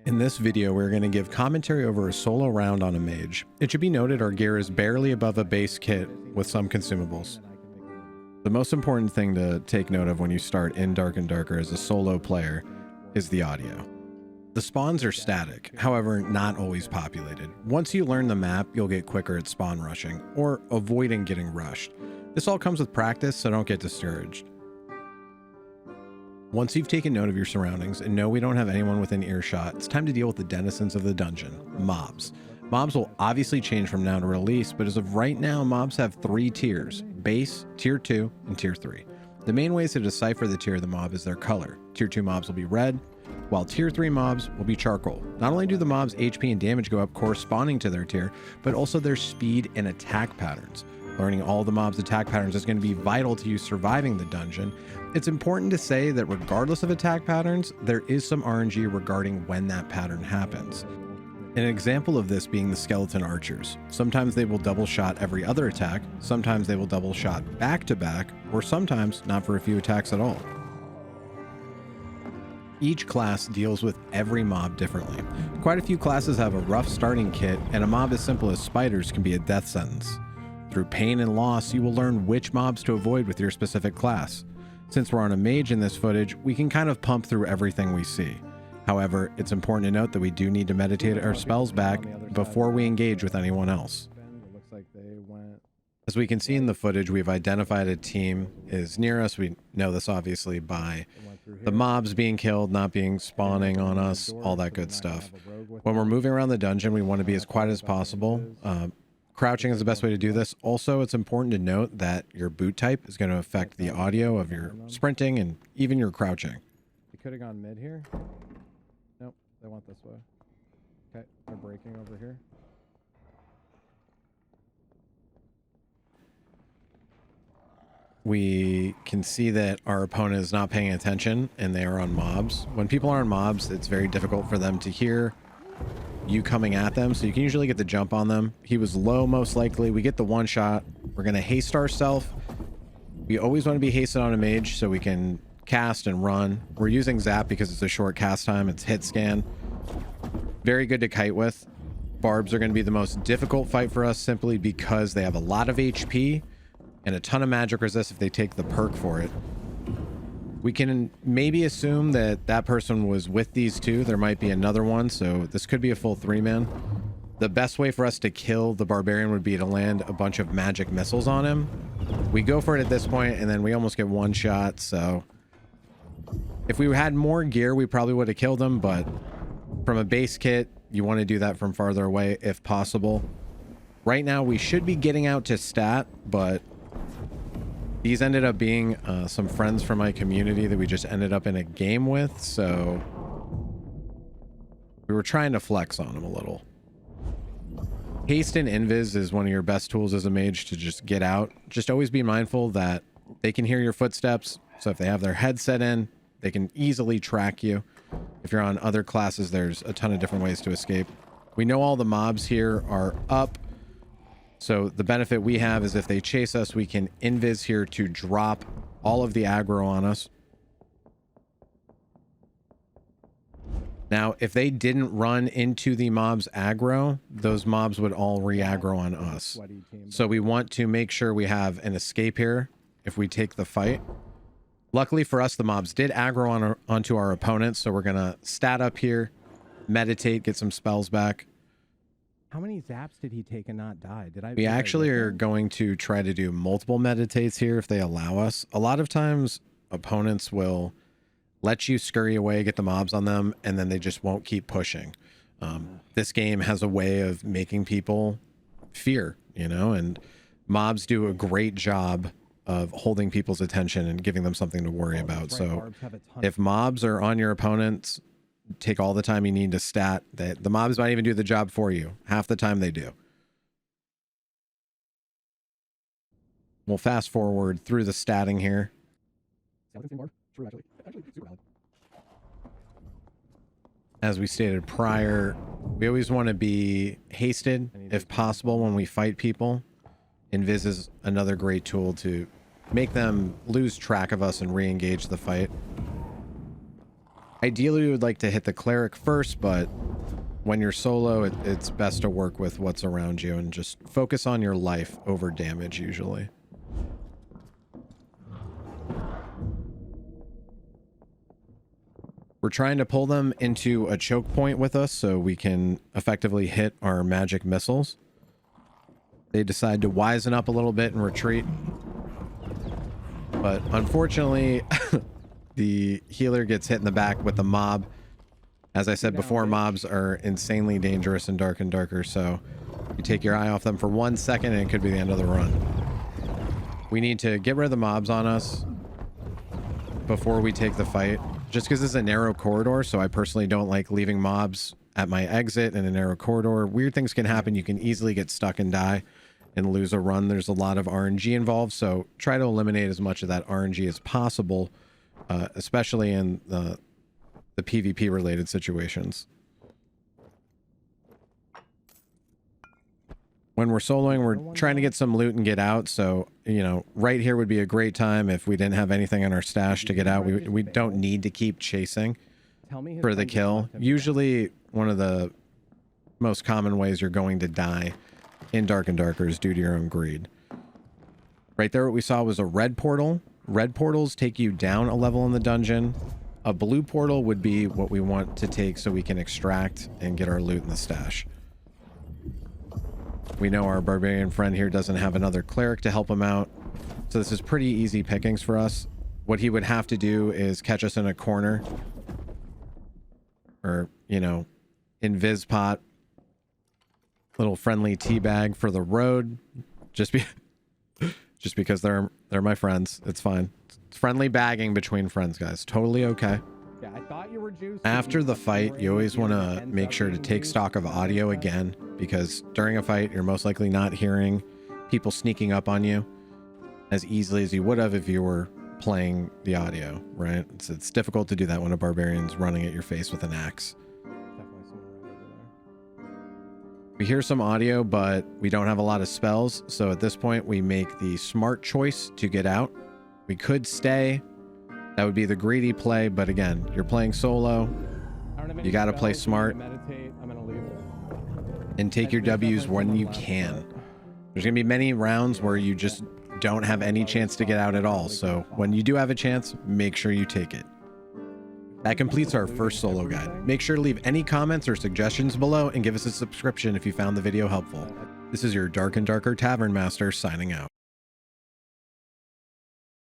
In this video, we're going to give commentary over a solo round on a mage. It should be noted our gear is barely above a base kit with some consumables. The most important thing to take note of when you start in Dark and Darker as a solo player is the audio. The spawns are static, however not always populated. Once you learn the map, you'll get quicker at spawn rushing, or avoiding getting rushed. This all comes with practice, so don't get discouraged. Once you've taken note of your surroundings and know we don't have anyone within earshot, it's time to deal with the denizens of the dungeon, mobs. Mobs will obviously change from now to release, but as of right now, mobs have 3 tiers: base, tier 2, and tier 3. The main ways to decipher the tier of the mob is their color. Tier 2 mobs will be red, while tier 3 mobs will be charcoal. Not only do the mobs' HP and damage go up corresponding to their tier, but also their speed and attack patterns. Learning all the mobs' attack patterns is going to be vital to you surviving the dungeon. It's important to say that regardless of attack patterns, there is some RNG regarding when that pattern happens. An example of this being the skeleton archers. Sometimes they will double shot every other attack, sometimes they will double shot back to back, or sometimes not for a few attacks at all. Each class deals with every mob differently. Quite a few classes have a rough starting kit, and a mob as simple as spiders can be a death sentence. Through pain and loss, you will learn which mobs to avoid with your specific class. Since we're on a mage in this footage, we can kind of pump through everything we see. However, it's important to note that we do need to meditate our spells back before we engage with anyone else. As we can see in the footage, we've identified a team is near us. We know this obviously by the mobs being killed, not being spawning on us, all that good stuff. When we're moving around the dungeon, we want to be as quiet as possible. Crouching is the best way to do this. Also, it's important to note that your boot type is going to affect the audio of your sprinting and even your crouching. They could have gone mid here. Nope, they went this way. Okay, they're breaking over here. We can see that our opponent is not paying attention and they are on mobs. When people are on mobs, it's very difficult for them to hear you coming at them, so you can usually get the jump on them. He was low, most likely. We get the one shot. We're going to haste ourselves. We always want to be hasted on a mage so we can cast and run. We're using zap because it's a short cast time. It's hit scan. Very good to kite with. Barbs are going to be the most difficult fight for us simply because they have a lot of HP and a ton of magic resist if they take the perk for it. We can maybe assume that that person was with these two. There might be another one, so this could be a full 3-man. The best way for us to kill the barbarian would be to land a bunch of magic missiles on him. We go for it at this point, and then we almost get one shot, so if we had more gear, we probably would have killed him, but from a base kit, you want to do that from farther away if possible. Right now, we should be getting out to stat, but these ended up being some friends from my community that we just ended up in a game with, so we were trying to flex on them a little. Haste and invis is one of your best tools as a mage to just get out. Just always be mindful that they can hear your footsteps, so if they have their headset in, they can easily track you. If you're on other classes, there's a ton of different ways to escape. We know all the mobs here are up. So the benefit we have is if they chase us, we can invis here to drop all of the aggro on us. Now, if they didn't run into the mob's aggro, those mobs would all re-aggro on us. So we want to make sure we have an escape here if we take the fight. Luckily for us, the mobs did aggro onto our opponents, so we're going to stat up here, meditate, get some spells back. How many zaps did he take and not die? We actually are going to try to do multiple meditates here if they allow us. A lot of times opponents will let you scurry away, get the mobs on them, and then they just won't keep pushing. This game has a way of making people fear, you know, and mobs do a great job of holding people's attention and giving them something to worry about. So if mobs are on your opponents, take all the time you need to stat. That the mobs might even do the job for you. Half the time they do. We'll fast forward through the statting here. As we stated prior, we always want to be hasted if possible when we fight people. Invis is another great tool to make them lose track of us and re-engage the fight. Ideally, we would like to hit the cleric first, but when you're solo, it's best to work with what's around you and just focus on your life over damage usually. We're trying to pull them into a choke point with us so we can effectively hit our magic missiles. They decide to wisen up a little bit and retreat. But unfortunately, the healer gets hit in the back with the mob. As I said before, mobs are insanely dangerous in Dark and Darker, so you take your eye off them for 1 second and it could be the end of the run. We need to get rid of the mobs on us before we take the fight. Just because it's a narrow corridor, so I personally don't like leaving mobs at my exit in a narrow corridor. Weird things can happen. You can easily get stuck and die and lose a run. There's a lot of RNG involved, so try to eliminate as much of that RNG as possible, especially in the PvP related situations. When we're soloing, we're trying to get some loot and get out. So, you know, right here would be a great time if we didn't have anything in our stash to get out. We don't need to keep chasing for the kill. Usually one of the most common ways you're going to die in Dark and Darker is due to your own greed. Right there, what we saw was a red portal. Red portals take you down a level in the dungeon. A blue portal would be what we want to take so we can extract and get our loot in the stash. We know our barbarian friend here doesn't have another cleric to help him out, so this is pretty easy pickings for us. What he would have to do is catch us in a corner, or, you know, invis pot, little friendly teabag for the road, just because they're my friends. It's fine. It's friendly bagging between friends, guys. Totally okay. Yeah, I thought you were juiced. After the fight, you always want to make sure to take stock of audio again, because during a fight, you're most likely not hearing people sneaking up on you as easily as you would have if you were playing the audio, right? It's difficult to do that when a barbarian's running at your face with an axe. Definitely someone right over there. We hear some audio, but we don't have a lot of spells, so at this point, we make the smart choice to get out. We could stay. That would be the greedy play, but again, you're playing solo. You got to play smart and take your W's when you can. There's going to be many rounds where you just don't have any chance to get out at all, so when you do have a chance, make sure you take it. That completes our first solo guide. Make sure to leave any comments or suggestions below and give us a subscription if you found the video helpful. This is your Dark and Darker Tavern Master signing out.